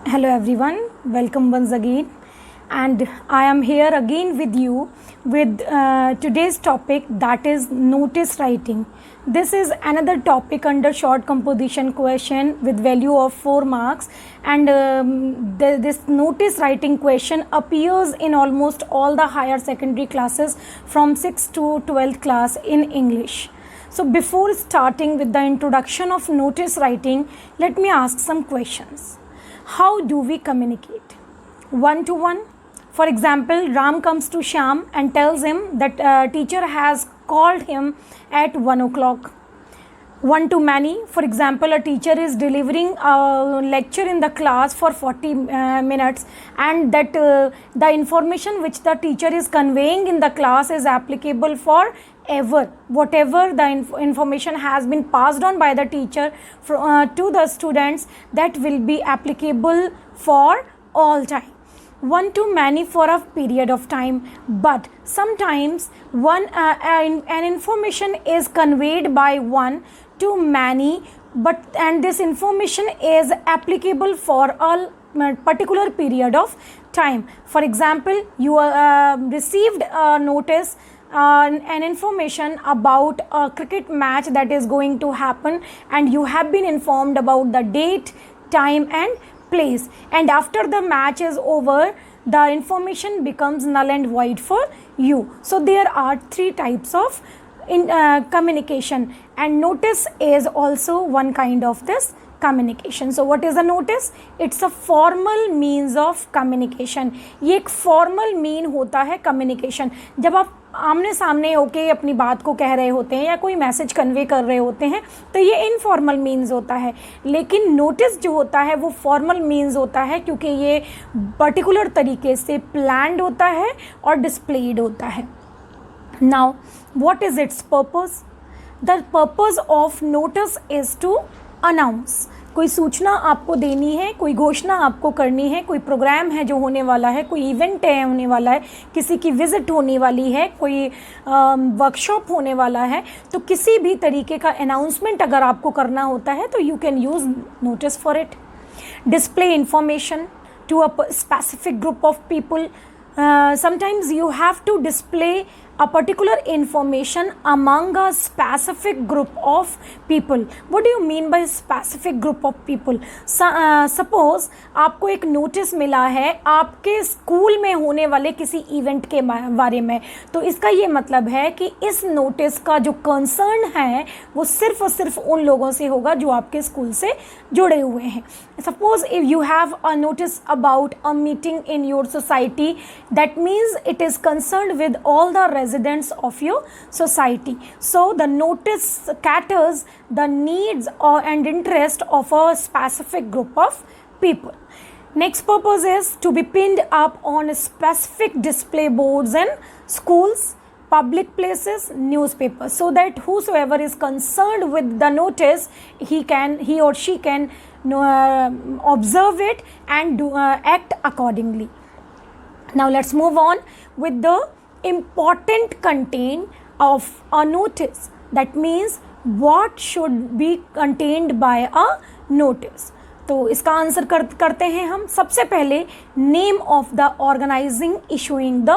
Hello everyone, welcome once again, and I am here again with you with today's topic, that is notice writing. This is another topic under short composition question with value of 4 marks, and this notice writing question appears in almost all the higher secondary classes from 6th to 12th class in English. So before starting with the introduction of notice writing, let me ask some questions. How do we communicate? One to one. For example, Ram comes to Shyam and tells him that teacher has called him at 1 o'clock. One to many. For example, a teacher is delivering a lecture in the class for 40 minutes, and that the information which the teacher is conveying in the class is applicable for ever. Whatever the information has been passed on by the teacher to the students, that will be applicable for all time. One to many for a period of time, but sometimes an information is conveyed by one to many, and this information is applicable for a particular period of time. For example, you received a notice, an information about a cricket match that is going to happen, and you have been informed about the date, time and place, and after the match is over, the information becomes null and void for you. So there are 3 types of communication, and notice is also one kind of this communication. So what is a notice? It's a formal means of communication. ये एक formal mean होता है communication. जब आप आमने सामने होके अपनी बात को कह रहे होते हैं या कोई मैसेज कन्वे कर रहे होते हैं, तो ये इनफॉर्मल मीन्स होता है. लेकिन नोटिस जो होता है वो फॉर्मल मीन्स होता है, क्योंकि ये पर्टिकुलर तरीके से प्लान्ड होता है और डिस्प्लेड होता है. Now what is its purpose? The purpose of notice is to announce. कोई सूचना आपको देनी है, कोई घोषणा आपको करनी है, कोई प्रोग्राम है जो होने वाला है, कोई इवेंट है होने वाला है, किसी की विजिट होने वाली है, कोई वर्कशॉप होने वाला है, तो किसी भी तरीके का अनाउंसमेंट अगर आपको करना होता है तो you can use notice for it. Display information to a specific group of people. Sometimes you have to display a particular information among a specific group of people. What do you mean by specific group of people? Suppose आपको एक notice मिला है आपके school में होने वाले किसी event के बारे में, तो इसका ये मतलब है कि इस नोटिस का जो कंसर्न है वो सिर्फ और सिर्फ उन लोगों से होगा जो आपके स्कूल से जुड़े हुए हैं. Suppose if you have a notice about a meeting in your society, that means it is concerned with all the residents of your society. So the notice caters the needs and interest of a specific group of people. Next purpose is to be pinned up on specific display boards in schools, public places, newspapers, so that whosoever is concerned with the notice, he or she can observe it and act accordingly. Now let's move on with the important content of a notice. That means what should be contained by a notice. तो इसका answer करते हैं हम. सबसे पहले name of the organising issuing the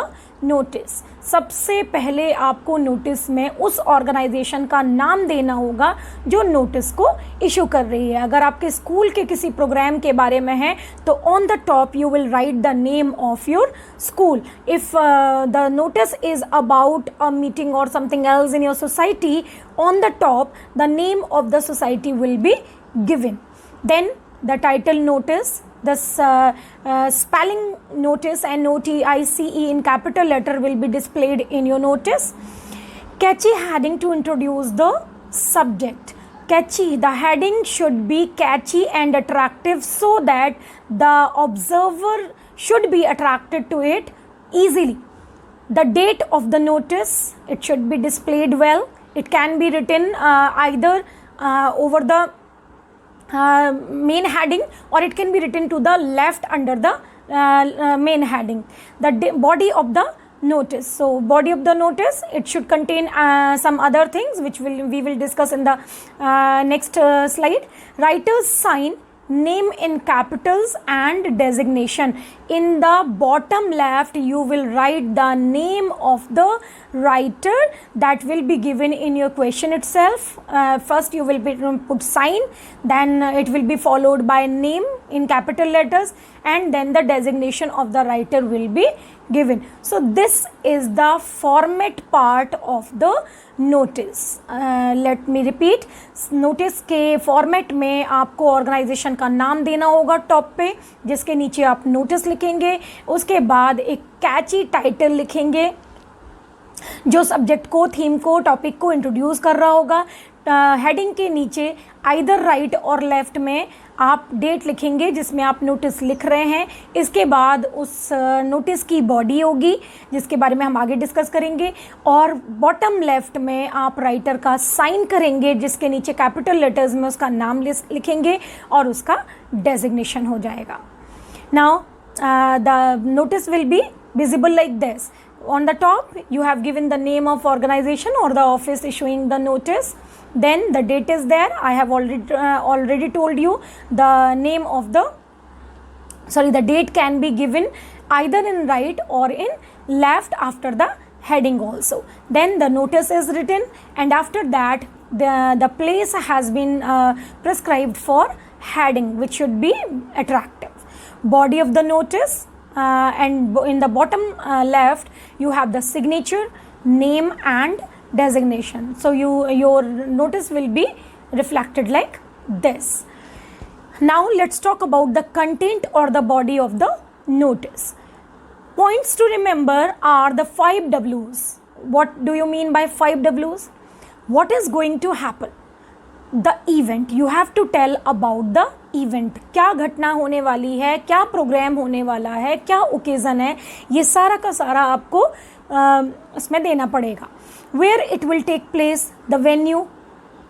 notice. सबसे पहले आपको नोटिस में उस ऑर्गेनाइजेशन का नाम देना होगा जो नोटिस को इशू कर रही है. अगर आपके स्कूल के किसी प्रोग्राम के बारे में है तो on the top you will write the name of your school. If the notice is about a meeting or something else in your society, on the top the name of the society will be given. Then the title notice, the spelling notice, NOTICE in capital letter will be displayed in your notice. Catchy heading to introduce the subject. Catchy, the heading should be catchy and attractive so that the observer should be attracted to it easily. The date of the notice, it should be displayed well. It can be written either over the main heading, or it can be written to the left under the main heading. The body of the notice. So body of the notice, it should contain some other things which we will discuss in the next slide. Writer's sign name in capitals and designation. In the bottom left you will write the name of the writer that will be given in your question itself. First you will put sign, then it will be followed by name in capital letters, and then the designation of the writer will be given. So this is the format part of the notice. Let me repeat, notice के format में आपको organisation का नाम देना होगा top पे, जिसके नीचे आप नोटिस लिखेंगे. उसके बाद एक कैची टाइटल लिखेंगे जो सब्जेक्ट को, थीम को, टॉपिक को इंट्रोड्यूस कर रहा होगा. हेडिंग के नीचे आइदर राइट और लेफ्ट में आप डेट लिखेंगे जिसमें आप नोटिस लिख रहे हैं. इसके बाद उस नोटिस की बॉडी होगी जिसके बारे में हम आगे डिस्कस करेंगे, और बॉटम लेफ्ट में आप राइटर का साइन करेंगे जिसके नीचे कैपिटल लेटर्स में उसका नाम लिखेंगे और उसका डेजिग्नेशन हो जाएगा. Now the notice will be visible like this. On the top you have given the name of organization or the office issuing the notice, then the date is there. I have already told you the name of the the date can be given either in right or in left after the heading also. Then the notice is written, and after that the place has been prescribed for heading, which should be attractive. Body of the notice, and in the bottom left you have the signature, name and designation. So your notice will be reflected like this. Now let's talk about the content or the body of the notice. Points to remember are the 5 W's. What do you mean by 5 W's? What is going to happen? The event. You have to tell about the event. क्या घटना होने वाली है, क्या programme होने वाला है, क्या ओकेजन है, ये सारा का सारा आपको उसमें देना पड़ेगा. Where it will take place, the venue,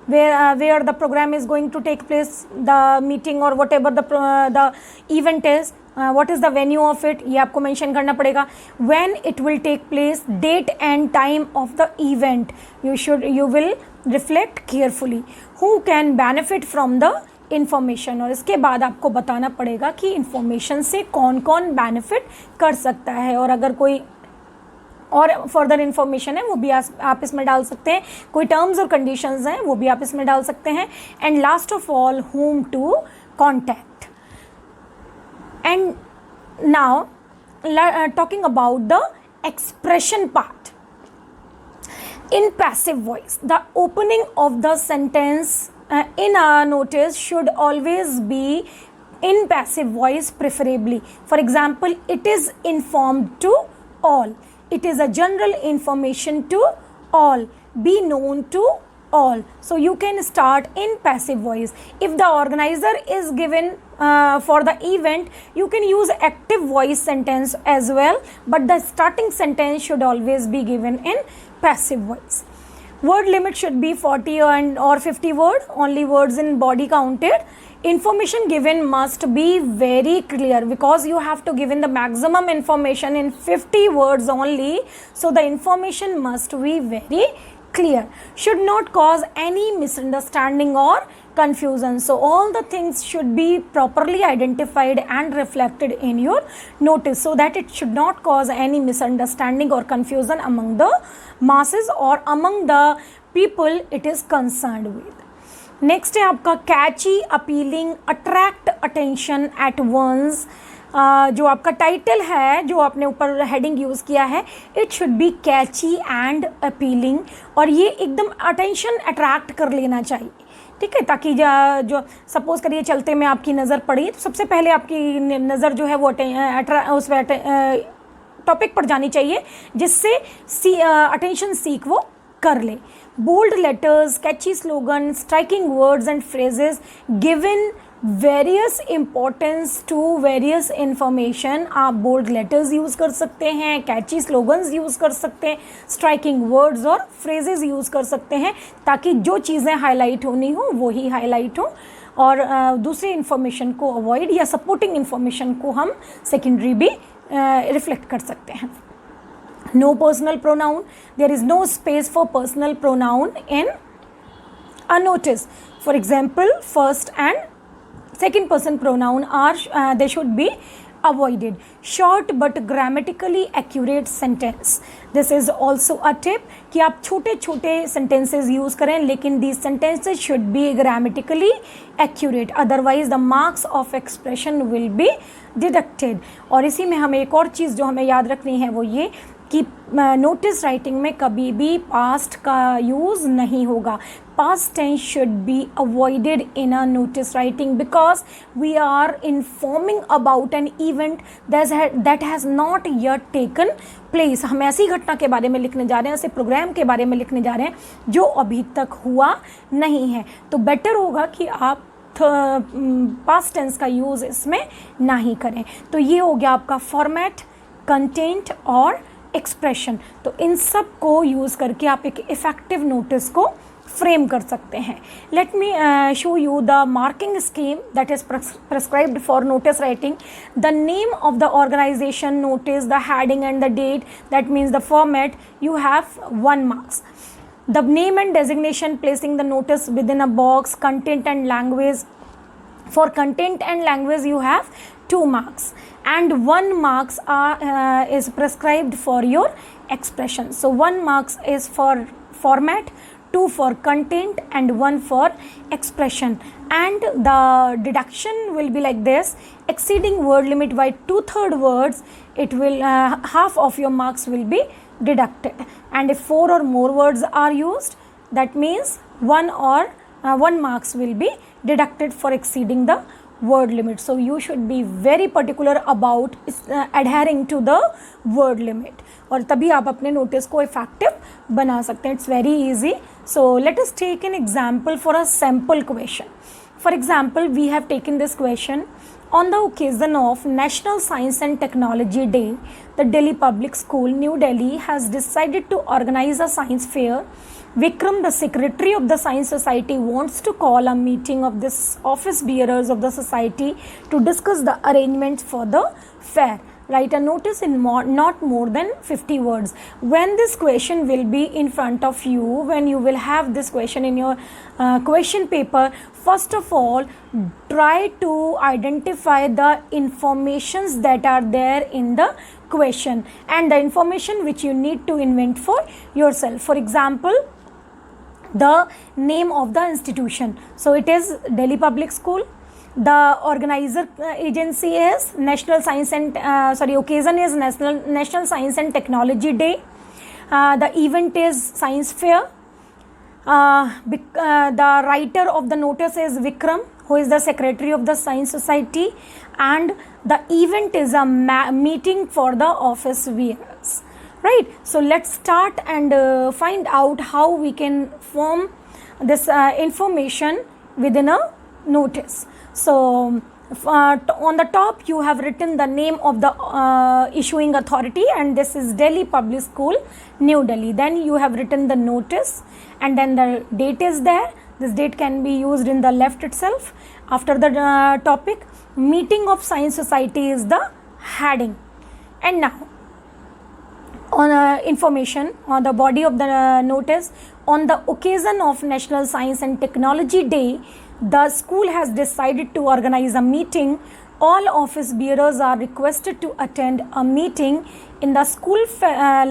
where the program is going to take place, the meeting or whatever the event is, what is the venue of it, ये आपको mention करना पड़ेगा. When it will take place, date and time of the event, you will reflect carefully. Who can benefit from the information, और इसके बाद आपको बताना पड़ेगा कि information से कौन कौन benefit कर सकता है, और अगर कोई और फर्दर इन्फॉर्मेशन है वो भी आप इसमें डाल सकते हैं, कोई टर्म्स और कंडीशंस हैं वो भी आप इसमें डाल सकते हैं. And last of all, whom to contact. And now talking about the expression part. In passive voice, the opening of the sentence in a notice should always be in passive voice preferably. For example, it is informed to all. It is a general information to all. Be known to all. So you can start in passive voice. If the organizer is given for the event, you can use active voice sentence as well, but the starting sentence should always be given in passive voice. Word limit should be 40 or 50 word, only words in body counted. Information given must be very clear because you have to give in the maximum information in 50 words only, so the information must be very clear. Should not cause any misunderstanding or confusion. So all the things should be properly identified and reflected in your notice so that it should not cause any misunderstanding or confusion among the masses or among the people it is concerned with. Next है आपका catchy, appealing, attract attention at once. जो आपका title है, जो आपने ऊपर heading use किया है, it should be Kainchi and appealing, और ये एकदम अटेंशन अट्रैक्ट कर लेना चाहिए. ठीक है, ताकि जो सपोज करिए चलते में आपकी नज़र पड़ी तो सबसे पहले आपकी नज़र जो है वो उस टॉपिक पर जानी चाहिए जिससे अटेंशन सीक वो कर ले. Bold letters, catchy slogan, striking words and phrases given various importance to various information. आप bold letters use कर सकते हैं, catchy slogans use कर सकते हैं, striking words और phrases use कर सकते हैं ताकि जो चीज़ें highlight होनी हो वो ही highlight हो, और दूसरी information को avoid या supporting information को हम secondary भी reflect कर सकते हैं. No personal pronoun. There is no space for personal pronoun in a notice. For example, first and second person pronoun are they should be avoided. Short but grammatically accurate sentence, this is also a tip कि आप छोटे छोटे sentences use करें, लेकिन these sentences should be grammatically accurate, otherwise the marks of expression will be deducted. और इसी में हमें एक और चीज़ जो हमें याद रखनी है वो ये कि नोटिस राइटिंग में कभी भी पास्ट का यूज़ नहीं होगा. Past tense should be avoided in a notice writing because we are informing about an event that has not yet taken place. हम ऐसी घटना के बारे में लिखने जा रहे हैं, ऐसे प्रोग्राम के बारे में लिखने जा रहे हैं जो अभी तक हुआ नहीं है. तो बेटर होगा कि आप पास्ट टेंस का यूज़ इसमें ना ही करें. तो ये हो गया आपका फॉर्मेट, कंटेंट और एक्सप्रेशन. तो इन सब को यूज़ करके आप एक इफ़ेक्टिव नोटिस को फ्रेम कर सकते हैं. Let me show you the marking scheme that is prescribed for notice writing. The name of the organisation, notice, the heading and the date, that means the format, you have 1 marks. The name and designation, placing the notice within a box, content and language. For content and language you have 2 marks and 1 marks is prescribed for your expression. So 1 marks is for format, 2 for content and 1 for expression. And the deduction will be like this: exceeding word limit by 2/3 words, it will half of your marks will be deducted. And if 4 or more words are used, that means 1 marks will be deducted for exceeding the word limit. So you should be very particular about adhering to the word limit, और तभी आप अपने notice को effective बना सकते हैं. It's very easy. So let us take an example for a sample question. For example, we have taken this question: on the occasion of National Science and Technology Day, the Delhi Public School, New Delhi, has decided to organize a science fair. Vikram, the secretary of the Science Society, wants to call a meeting of the office bearers of the society to discuss the arrangements for the fair. Write a notice in not more than 50 words. When this question will be in front of you, when you will have this question in your question paper, first of all, try to identify the informations that are there in the question and the information which you need to invent for yourself. For example, the name of the institution. So it is Delhi Public School. The organizer agency is National Science and occasion is National Science and Technology Day. The event is science fair. The writer of the notice is Vikram, who is the secretary of the Science Society, and the event is a meeting for the office bearers. Right, so let's start and find out how we can form this information within a notice. So on the top you have written the name of the issuing authority, and this is Delhi Public School, New Delhi. Then you have written the notice, and then the date is there. This date can be used in the left itself. After the topic, meeting of Science Society is the heading. And now on information on the body of the notice: on the occasion of National Science and Technology Day, the school has decided to organize a meeting. All office bearers are requested to attend a meeting in the school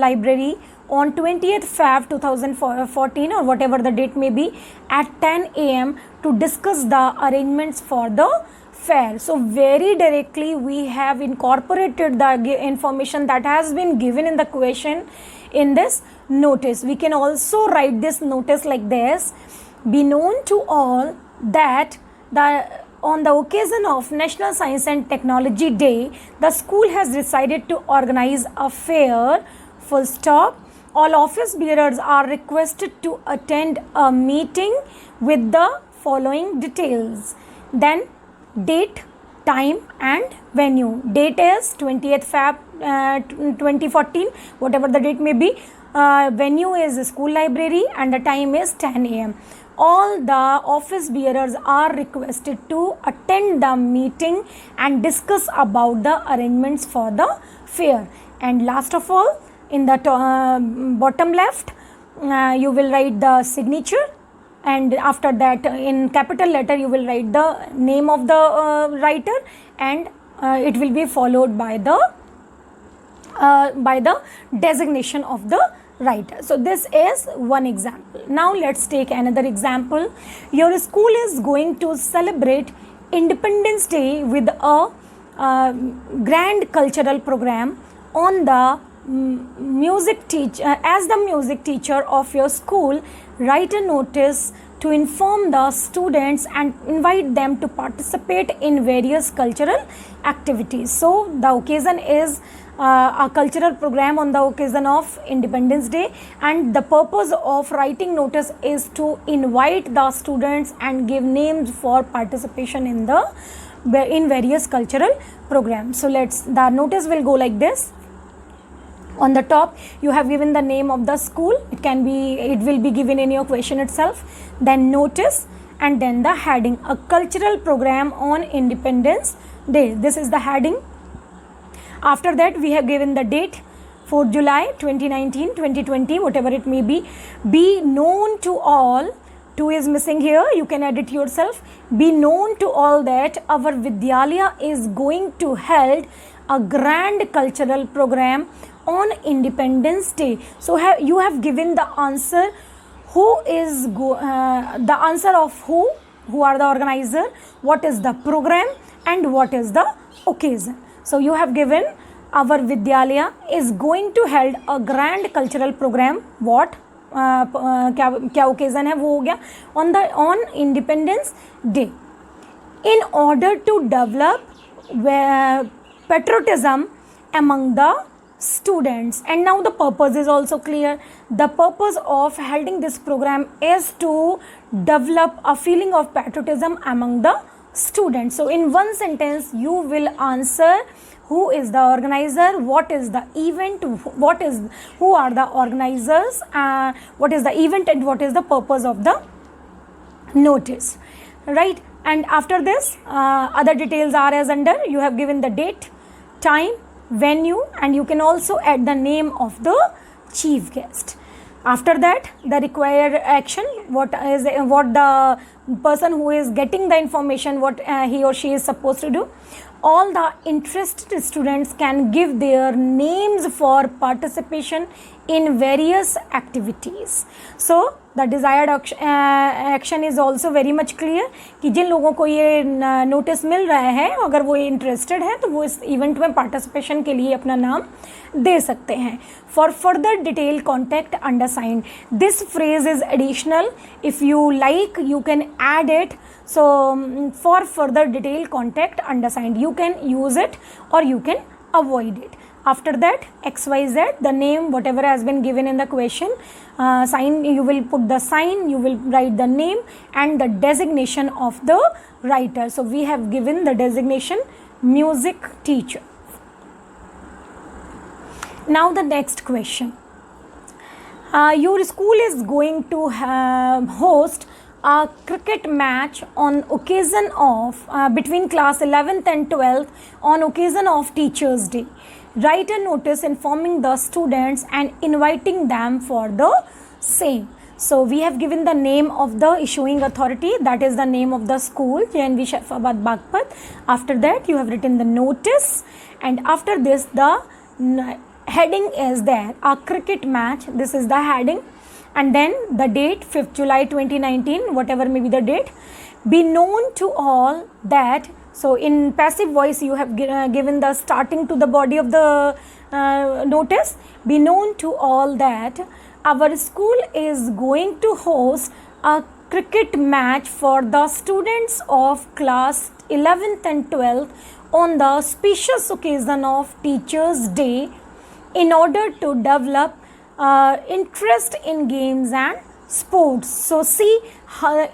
library on 20th Feb 2014, or whatever the date may be, at 10 a.m. to discuss the arrangements for the fair. So very directly we have incorporated the information that has been given in the question in this notice. We can also write this notice like this: be known to all that on the occasion of National Science and Technology Day, the school has decided to organize a fair, full stop. All office bearers are requested to attend a meeting with the following details. Then date, time and venue. Date is 20th Feb 2014, whatever the date may be. Venue is school library and the time is 10 a.m. All the office bearers are requested to attend the meeting and discuss about the arrangements for the fair. And last of all, in the bottom left, you will write the signature and after that in capital letter you will write the name of the writer, and it will be followed by the designation of the writer. So this is one example. Now let's take another example. Your school is going to celebrate Independence Day with a grand cultural program. On the music teacher, as the music teacher of your school, write a notice to inform the students and invite them to participate in various cultural activities. So the occasion is a cultural program on the occasion of Independence Day, and the purpose of writing notice is to invite the students and give names for participation in various cultural programs. So the notice will go like this. On the top you have given the name of the school, it will be given in your question itself, then notice, and then the heading, a cultural program on Independence Day. This is the heading. After that we have given the date, 4th July 2019, 2020, whatever it may be. Be known to all, 2 is missing here, you can edit yourself. Be known to all that our Vidyalaya is going to hold a grand cultural program on Independence Day. So you have given the answer, the answer of who are the organizer, what is the program, and what is the occasion. So you have given our Vidyalaya is going to hold a grand cultural program. What क्या occasion है वो हो गया, on Independence Day, in order to develop patriotism among the students. And now the purpose is also clear. The purpose of holding this program is to develop a feeling of patriotism among the students. So in one sentence you will answer who is the organizer, what is the event, who are the organizers, what is the event, and what is the purpose of the notice, right? And after this other details are as under. You have given the date, time, venue, and you can also add the name of the chief guest. After that the required action, what the person who is getting the information, what he or she is supposed to do. All the interested students can give their names for participation in various activities. So the desired action is also very much clear कि जिन लोगों को ये notice मिल रहा है, अगर वो interested है तो वो इस इवेंट में पार्टिसिपेशन के लिए अपना नाम दे सकते हैं. For further detail contact undersigned. This phrase is additional. If you like you can add it. So for further detail contact undersigned. You can use it or you can avoid it. After that XYZ, the name whatever has been given in the question, sign, you will put the sign, you will write the name and the designation of the writer. So we have given the designation music teacher. Now the next question. Your school is going to host a cricket match on occasion of between class 11th and 12th on occasion of Teachers' Day. Write a notice informing the students and inviting them for the same. So we have given the name of the issuing authority, that is the name of the school, JNV Sharafabad Baghpat. After that you have written the notice, and after this the heading is there, a cricket match, this is the heading, and then the date 5th July 2019, whatever may be the date. Be known to all that. So in passive voice you have given the starting to the body of the notice. Be known to all that our school is going to host a cricket match for the students of class 11th and 12th on the auspicious occasion of Teachers' Day in order to develop interest in games and sports. So see,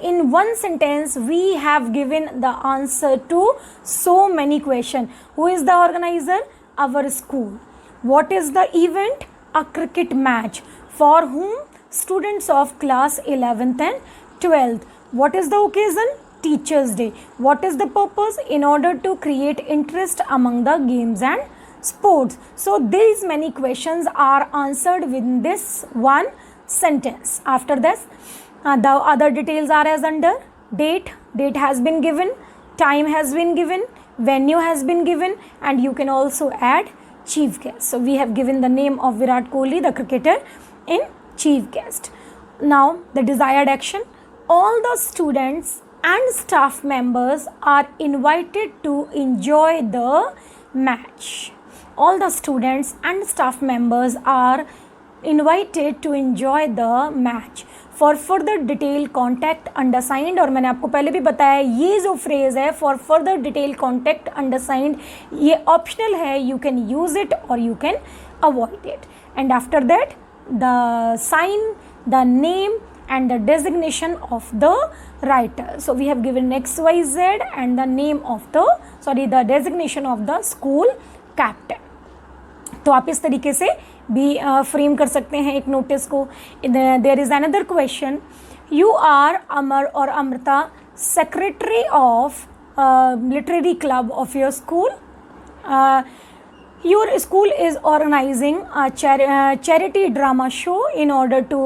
in one sentence we have given the answer to so many questions. Who is the organizer? Our school. What is the event? A cricket match. For whom? Students of class 11th and 12th. What is the occasion? Teachers' Day. What is the purpose? In order to create interest among the games and sports. So these many questions are answered within this one sentence. After this The other details are as under: date has been given, time has been given, venue has been given, and you can also add chief guest. So we have given the name of Virat Kohli, the cricketer, in chief guest. Now the desired action: all the students and staff members are invited to enjoy the match. All the students and staff members are invited to enjoy the match. For further detail contact undersigned, और मैंने आपको पहले भी बताया ये जो phrase है for further detail contact undersigned, ये ऑप्शनल है, यू कैन यूज इट और you can avoid it. And after that the sign, the name and the designation of the writer. So we have given XYZ and the name of the designation of the school captain. तो आप इस तरीके से भी frame कर सकते हैं एक नोटिस को. There is another question: you are Amar or Amrita secretary of literary club of your school. Your school is organizing a charity drama show in order to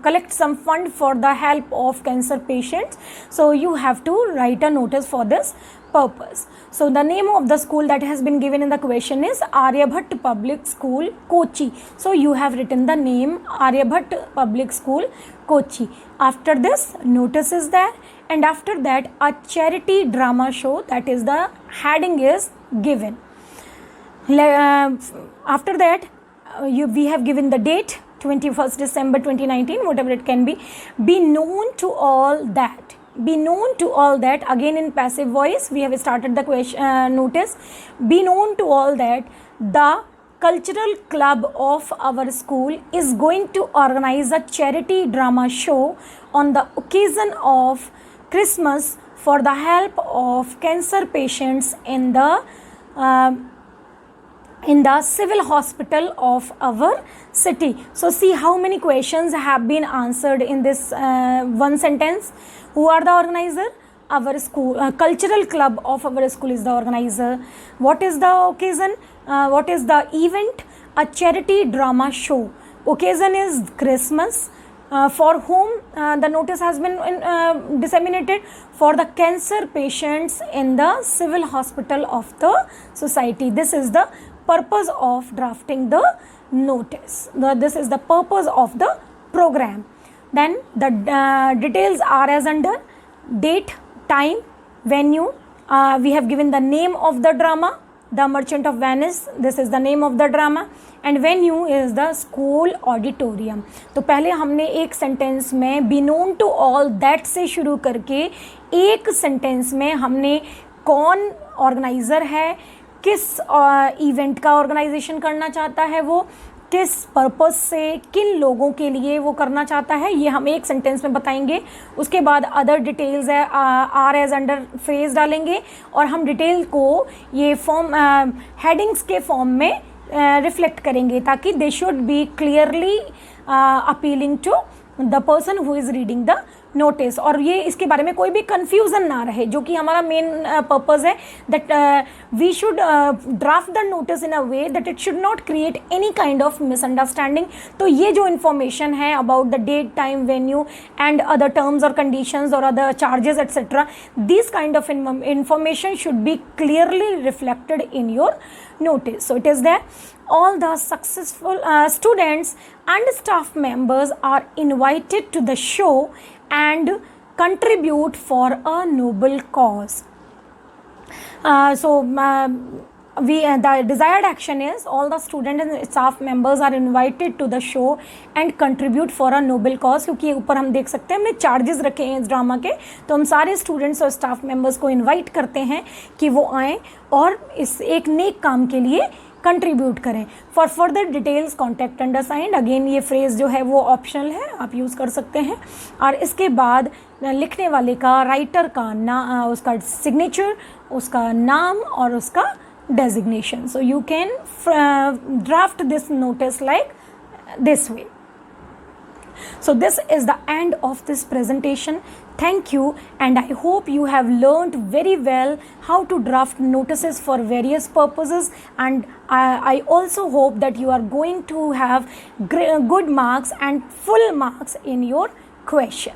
collect some fund for the help of cancer patients. So you have to write a notice for this purpose. So the name of the school that has been given in the question is Aryabhatt Public School, Kochi. So you have written the name Aryabhatt Public School, Kochi. After this, notice is there, and after that a charity drama show, that is the heading, is given. After that we have given the date 21st December 2019, whatever it can be. Be known to all that. Be known to all that. Again in passive voice we have started the question notice. Be known to all that the cultural club of our school is going to organize a charity drama show on the occasion of Christmas for the help of cancer patients in the civil hospital of our city. So see how many questions have been answered in this one sentence. Who are the organizer? Our school cultural club of our school is the organizer. What is the occasion? What is the event? A charity drama show. Occasion is Christmas. For whom the notice has been disseminated? For the cancer patients in the civil hospital of the society. This is the purpose of drafting the notice. This is the purpose of the program. Then the details are as under: date, time, venue. We have given the name of the drama, The Merchant of Venice. This is the name of the drama. And venue is the school auditorium. तो पहले हमने एक sentence में be known to all that से शुरू करके एक sentence में हमने कौन ऑर्गेनाइज़र है, किस इवेंट का ऑर्गेनाइजेशन करना चाहता है, वो किस पर्पस से, किन लोगों के लिए वो करना चाहता है, ये हम एक सेंटेंस में बताएंगे. उसके बाद अदर डिटेल्स है आर एज अंडर फ्रेज डालेंगे और हम डिटेल को ये फॉर्म हेडिंग्स के फॉर्म में रिफ्लेक्ट करेंगे ताकि they should be clearly appealing to the person who is reading the notice. और ये इसके बारे में कोई भी कन्फ्यूज़न ना रहे, जो कि हमारा मेन पर्पज़ है, that we should draft the notice in a way that it should not create any kind of misunderstanding. तो ये जो इन्फॉर्मेशन है about the date, time, venue and other terms और कंडीशंस और other charges etcetera, this kind of information should be clearly reflected in your notice. So it is there. All the successful students and staff members are invited to the show and contribute for a noble cause. The desired action is all the students and staff members are invited to the show and contribute for a noble cause. क्योंकि ऊपर हम देख सकते हैं हमने charges रखे हैं इस ड्रामा के, तो हम सारे स्टूडेंट्स और स्टाफ मेंबर्स को इनवाइट करते हैं कि वो आएँ और इस एक नेक काम के लिए कंट्रीब्यूट करें. For further details contact undersigned. Again ये फ्रेज जो है वो ऑप्शनल है, आप यूज़ कर सकते हैं. और इसके बाद लिखने वाले का, राइटर का नाम, उसका सिग्नेचर, उसका नाम और उसका designation. So you can draft this notice like this way. So this is the end of this presentation. Thank you, and I hope you have learned very well how to draft notices for various purposes, and I also hope that you are going to have good marks and full marks in your question.